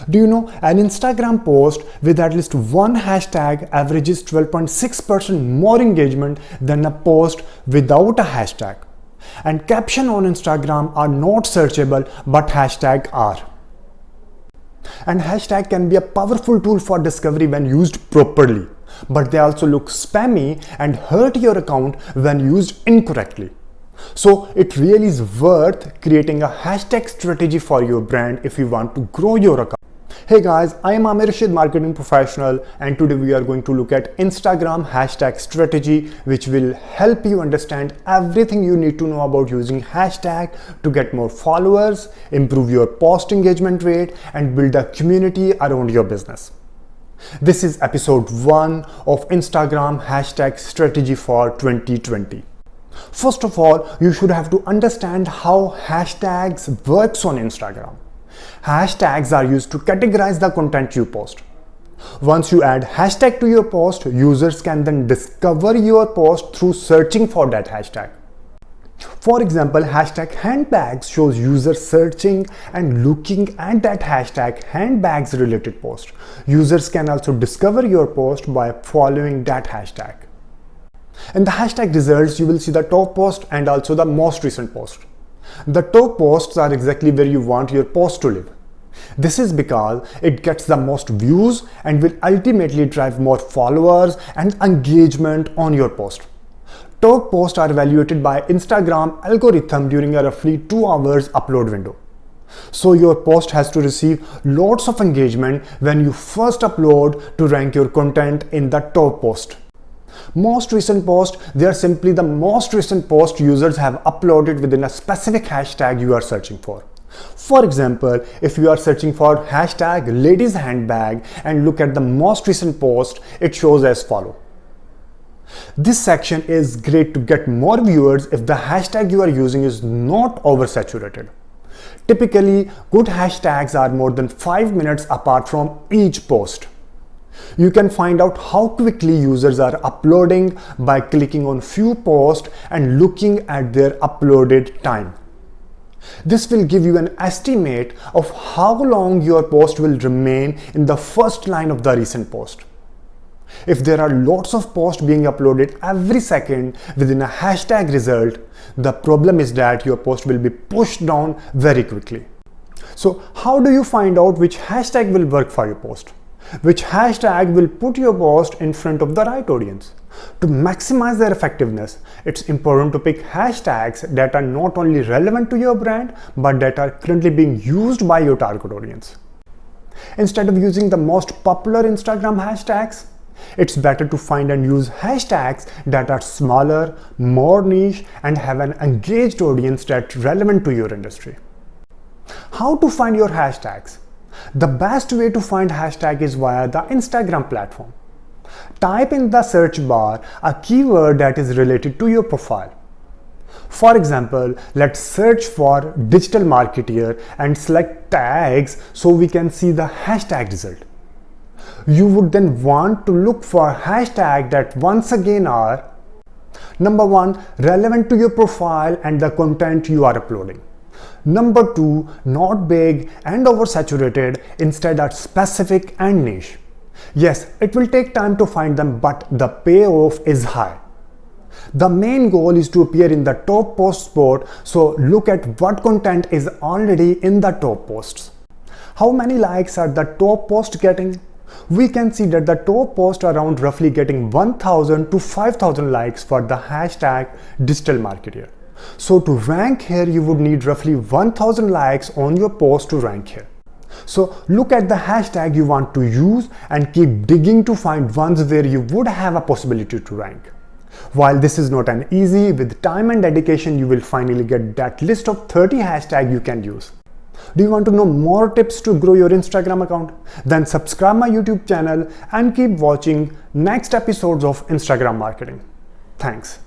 Do you know an Instagram post with at least one hashtag averages 12.6% more engagement than a post without a hashtag? And captions on Instagram are not searchable, but hashtags are. And hashtag can be a powerful tool for discovery when used properly, but they also look spammy and hurt your account when used incorrectly. So it really is worth creating a hashtag strategy for your brand if you want to grow your account. Hey guys, I am Amir Rashid, marketing professional, and today we are going to look at Instagram hashtag strategy, which will help you understand everything you need to know about using hashtag to get more followers, improve your post engagement rate, and build a community around your business. This is episode 1 of Instagram hashtag strategy for 2020. First of all, you should have to understand how hashtags works on Instagram. Hashtags are used to categorize the content you post. Once you add hashtag to your post, users can then discover your post through searching for that hashtag. For example, hashtag handbags shows users searching and looking at that hashtag handbags related post. Users can also discover your post by following that hashtag. In the hashtag results, you will see the top post and also the most recent post. The top posts are exactly where you want your post to live. This is because it gets the most views and will ultimately drive more followers and engagement on your post. Top posts are evaluated by Instagram algorithm during a roughly 2 hours upload window. So your post has to receive lots of engagement when you first upload to rank your content in the top post. Most recent post, they are simply the most recent post users have uploaded within a specific hashtag you are searching for. For example, if you are searching for hashtag ladies handbag and look at the most recent post, it shows as follow. This section is great to get more viewers if the hashtag you are using is not oversaturated. Typically, good hashtags are more than 5 minutes apart from each post. You can find out how quickly users are uploading by clicking on few posts and looking at their uploaded time. This will give you an estimate of how long your post will remain in the first line of the recent post. If there are lots of posts being uploaded every second within a hashtag result, the problem is that your post will be pushed down very quickly. So how do you find out which hashtag will work for your post? Which hashtag will put your post in front of the right audience? To maximize their effectiveness, it's important to pick hashtags that are not only relevant to your brand, but that are currently being used by your target audience. Instead of using the most popular Instagram hashtags, it's better to find and use hashtags that are smaller, more niche, and have an engaged audience that's relevant to your industry. How to find your hashtags? The best way to find hashtag is via the Instagram platform. Type in the search bar a keyword that is related to your profile. For example, let's search for digital marketer and select tags so we can see the hashtag result. You would then want to look for hashtags that once again are: number 1, relevant to your profile and the content you are uploading. Number 2, not big and oversaturated, instead are specific and niche. Yes, it will take time to find them, but the payoff is high. The main goal is to appear in the top post spot, so look at what content is already in the top posts. How many likes are the top post getting? We can see that the top post are around roughly getting 1000 to 5000 likes for the hashtag digital marketer. So to rank here, you would need roughly 1000 likes on your post to rank here. So look at the hashtag you want to use and keep digging to find ones where you would have a possibility to rank. While this is not an easy, with time and dedication, you will finally get that list of 30 hashtags you can use. Do you want to know more tips to grow your Instagram account? Then subscribe my YouTube channel and keep watching next episodes of Instagram marketing. Thanks.